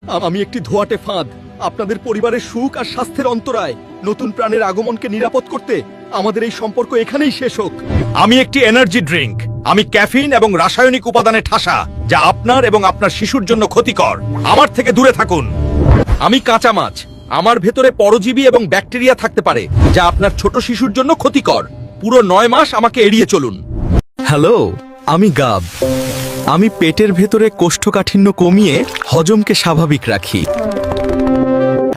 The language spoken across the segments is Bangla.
আমি একটি ধোঁয়াটে ফাঁদ, আপনাদের পরিবারের সুখ আর স্বাস্থ্যের অন্তরায়। নতুন প্রাণের আগমনকে নিরাপদ করতে আমাদের এই সম্পর্ক এখানেই শেষ হোক। আমি একটি এনার্জি ড্রিঙ্ক। আমি ক্যাফিন এবং রাসায়নিক উপাদানে ঠাসা, যা আপনার এবং আপনার শিশুর জন্য ক্ষতিকর। আমার থেকে দূরে থাকুন। আমি কাঁচা মাছ, আমার ভেতরে পরজীবী এবং ব্যাকটেরিয়া থাকতে পারে, যা আপনার ছোট শিশুর জন্য ক্ষতিকর। পুরো 9 মাস আমাকে এড়িয়ে চলুন। হ্যালো, আমি গাব। আমি পেটের ভেতরে কোষ্ঠকাঠিন্য কমিয়ে হজমকে স্বাভাবিক রাখি।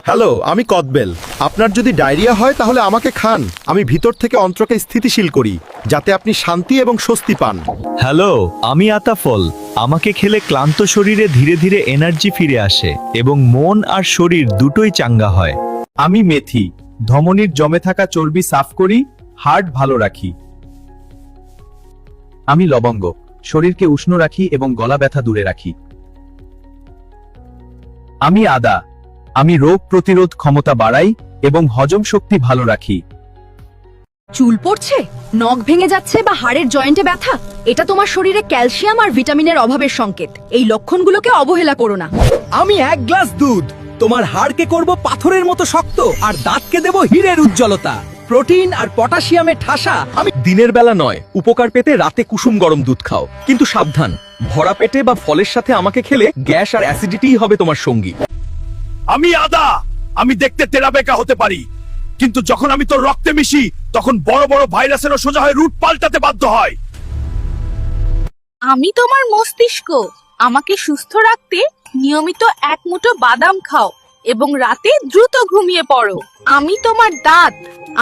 হ্যালো, আমি কদবেল। আপনার যদি ডায়রিয়া হয় তাহলে আমাকে খান। আমি ভিতর থেকে অন্ত্রকে স্থিতিশীল করি, যাতে আপনি শান্তি এবং স্বস্তি পান। হ্যালো, আমি আতাফল। আমাকে খেলে ক্লান্ত শরীরে ধীরে ধীরে এনার্জি ফিরে আসে এবং মন আর শরীর দুটোই চাঙ্গা হয়। আমি মেথি। ধমনীর জমে থাকা চর্বি সাফ করি, হার্ট ভালো রাখি। আমি লবঙ্গ। শরীরকে উষ্ণ রাখি এবং গলা ব্যথা দূরে রাখি। আমি আদা। আমি রোগ প্রতিরোধ ক্ষমতা বাড়াই এবং হজম শক্তি ভালো রাখি। চুল পড়ছে, নখ ভেঙে যাচ্ছে বা হাড়ের জয়েন্টে ব্যথা, এটা তোমার শরীরে ক্যালসিয়াম আর ভিটামিনের অভাবের সংকেত। এই লক্ষণগুলোকে অবহেলা করো না। আমি 1 গ্লাস দুধ, তোমার হাড়কে করব পাথরের মতো শক্ত আর দাঁতকে দেব হীরের উজ্জ্বলতা। প্রোটিন আর পটাশিয়ামে ঠাসা। আমি দিনের বেলা নয়, উপকার পেতে রাতে কুসুম গরম দুধ খাও, কিন্তু সাবধান, ভরা পেটে বা ফলের সাথে আমাকে খেলে গ্যাস আর অ্যাসিডিটিই হবে তোমার সঙ্গী। আমি আদা। আমি দেখতে তেরাবেকা হতে পারি, কিন্তু যখন আমি তোর রক্তে মিশি, তখন বড় বড় ভাইরাসেরও সোজা হয়ে রুট পাল্টাতে বাধ্য হয়। আমি তোমার মস্তিষ্ক। আমাকে সুস্থ রাখতে নিয়মিত 1 মুঠো বাদাম খাও এবং রাতে দ্রুত ঘুমিয়ে পড়ো। আমি তোমার দাঁত।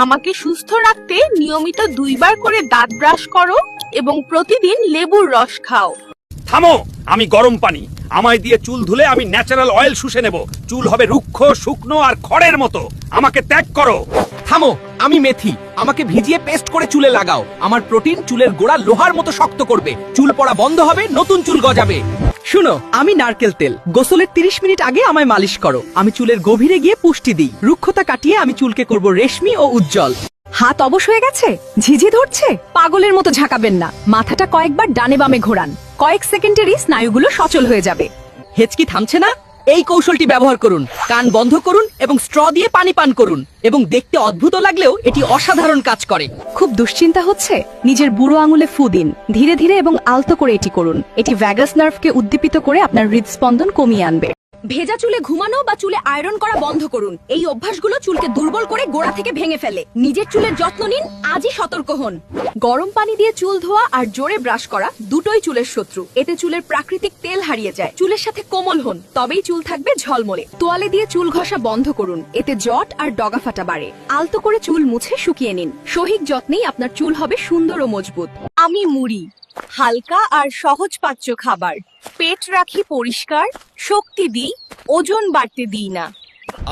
আমাকে সুস্থ রাখতে নিয়মিত 2 বার করে দাঁত ব্রাশ করো এবং প্রতিদিন লেবুর রস খাও। থামো। আমি গরম পানি। আমায় দিয়ে চুল ধুলে আমি ন্যাচারাল অয়েল শুষে নেব। চুল হবে রুক্ষ, শুকনো আর খড়ের মতো। আমাকে ত্যাগ করো। থামো, আমি মেথি। আমাকে ভিজিয়ে পেস্ট করে চুলে লাগাও। আমার প্রোটিন চুলের গোড়া লোহার মতো শক্ত করবে। চুল পড়া বন্ধ হবে, নতুন চুল গজাবে। শুনো, আমি নারকেল তেল। গোসলের 30 মিনিট আগে আমায় মালিশ করো। আমি চুলের গভীরে গিয়ে পুষ্টি দিই। রুক্ষতা কাটিয়ে আমি চুলকে করব রেশমি ও উজ্জ্বল। হাত অবশ হয়ে গেছে, ঝিঝি ধরছে, পাগলের মতো ঝাঁকাবেন না। মাথাটা কয়েকবার ডানে বামে ঘোরান, কয়েক সেকেন্ডেরই স্নায়ুগুলো সচল হয়ে যাবে। হেঁচকি থামছে না? এই কৌশলটি ব্যবহার করুন। কান বন্ধ করুন এবং স্ট্র দিয়ে পানি পান করুন, এবং দেখতে অদ্ভুত লাগলেও এটি অসাধারণ কাজ করে। খুব দুশ্চিন্তা হচ্ছে? নিজের বুড়ো আঙুলে ফু দিন, ধীরে ধীরে এবং আলতো করে এটি করুন। এটি ভ্যাগাস নার্ভকে উদ্দীপিত করে আপনার হৃদস্পন্দন কমিয়ে আনবে। ভেজা চুলে ঘুমানো বা চুলে আয়রন করা বন্ধ করুন। এই অভ্যাসগুলো চুলকে দুর্বল করে গোড়া থেকে ভেঙে ফেলে। নিজের চুলের যত্ন নিন, আজই সতর্ক হন। গরম পানি দিয়ে চুল ধোয়া আর জোরে ব্রাশ করা দুটোই চুলের শত্রু। এতে চুলের প্রাকৃতিক তেল হারিয়ে যায়। চুলের সাথে কোমল হন, তবেই চুল থাকবে ঝলমলে। তোয়ালে দিয়ে চুল ঘষা বন্ধ করুন, এতে জট আর ডগা ফাটা বাড়ে। আলতো করে চুল মুছে শুকিয়ে নিন। সঠিক যত্নেই আপনার চুল হবে সুন্দর ও মজবুত। আমি মুড়ি। হালকা আর সহজপাচ্য খাবার। পেট রাখি পরিষ্কার, শক্তি দিই, ওজন বাড়তে দিই না।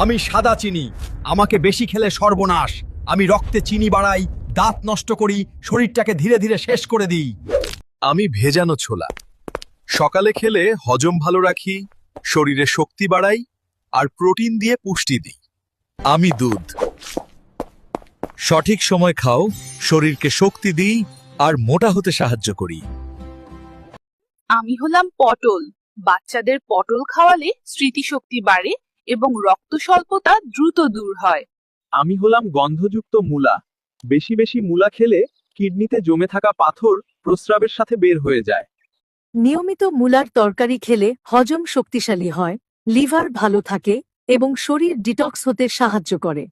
আমি সাদা চিনি। আমাকে বেশি খেলে সর্বনাশ। আমি রক্তে চিনি বাড়াই, দাঁত নষ্ট করি, শরীরটাকে ধীরে ধীরে শেষ করে দিই। আমি ভেজানো ছোলা। সকালে খেলে হজম ভালো রাখি, শরীরে শক্তি বাড়াই আর প্রোটিন দিয়ে পুষ্টি দিই। আমি দুধ। সঠিক সময় খাও, শরীরকে শক্তি দিই আর মোটা হতে সাহায্য করি। আমি হলাম পটল। বাচ্চাদের পটল খাওয়ালে স্মৃতিশক্তি বাড়ে এবং রক্ত স্বল্পতা দ্রুত দূর হয়। আমি হলাম গন্ধযুক্ত মূলা। বেশি বেশি মূলা খেলে কিডনিতে জমে থাকা পাথর প্রস্রাবের সাথে বের হয়ে যায়। নিয়মিত মূলার তরকারি খেলে হজম শক্তিশালী হয়, লিভার ভালো থাকে এবং শরীর ডিটক্স হতে সাহায্য করে।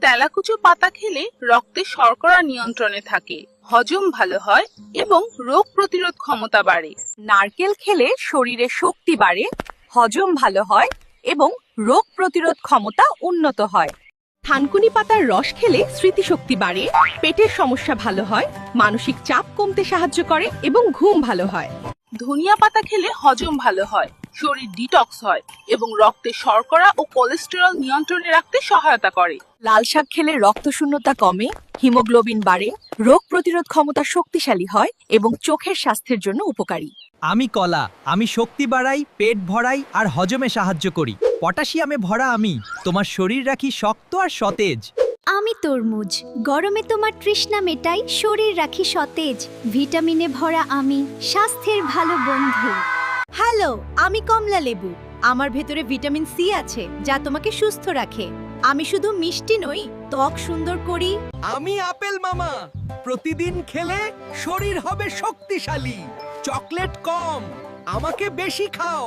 তেলাকুচো পাতা খেলে রক্তে শর্করা নিয়ন্ত্রণে থাকে, হজম ভালো হয় এবং রোগ প্রতিরোধ ক্ষমতা বাড়ে। নারকেল খেলে শরীরে শক্তি বাড়ে, হজম ভালো হয় এবং রোগ প্রতিরোধ ক্ষমতা উন্নত হয়। থানকুনি পাতার রস খেলে স্মৃতিশক্তি বাড়ে, পেটের সমস্যা ভালো হয়, মানসিক চাপ কমতে সাহায্য করে এবং ঘুম ভালো হয়। ধনিয়া পাতা খেলে হজম ভালো হয়, শরীর ডিটক্স হয় এবং রক্তে শর্করা ও কোলেস্টেরল নিয়ন্ত্রণে রাখতে সহায়তা করে। লাল শাক খেলে রক্তশূন্যতা কমে, হিমোগ্লোবিন বাড়ে, রোগ প্রতিরোধ ক্ষমতা শক্তিশালী হয় এবং চোখের স্বাস্থ্যের জন্য উপকারী। আমি কলা। আমি শক্তি বাড়াই, পেট ভরাই আর হজমে সাহায্য করি। পটাশিয়ামে ভরা আমি তোমার শরীর রাখি শক্ত আর সতেজ। আমি তরমুজ। গরমে তোমার তৃষ্ণা মেটাই, শরীর রাখি সতেজ। ভিটামিনে ভরা আমি স্বাস্থ্যের ভালো বন্ধু। হ্যালো, আমি কমলা লেবু। আমার ভেতরে ভিটামিন সি আছে যা তোমাকে সুস্থ রাখে। আমি শুধু মিষ্টি নই, ত্বক সুন্দর করি। আমি আপেল মামা, প্রতিদিন খেলে শরীর হবে শক্তিশালী। চকলেট কম, আমাকে বেশি খাও।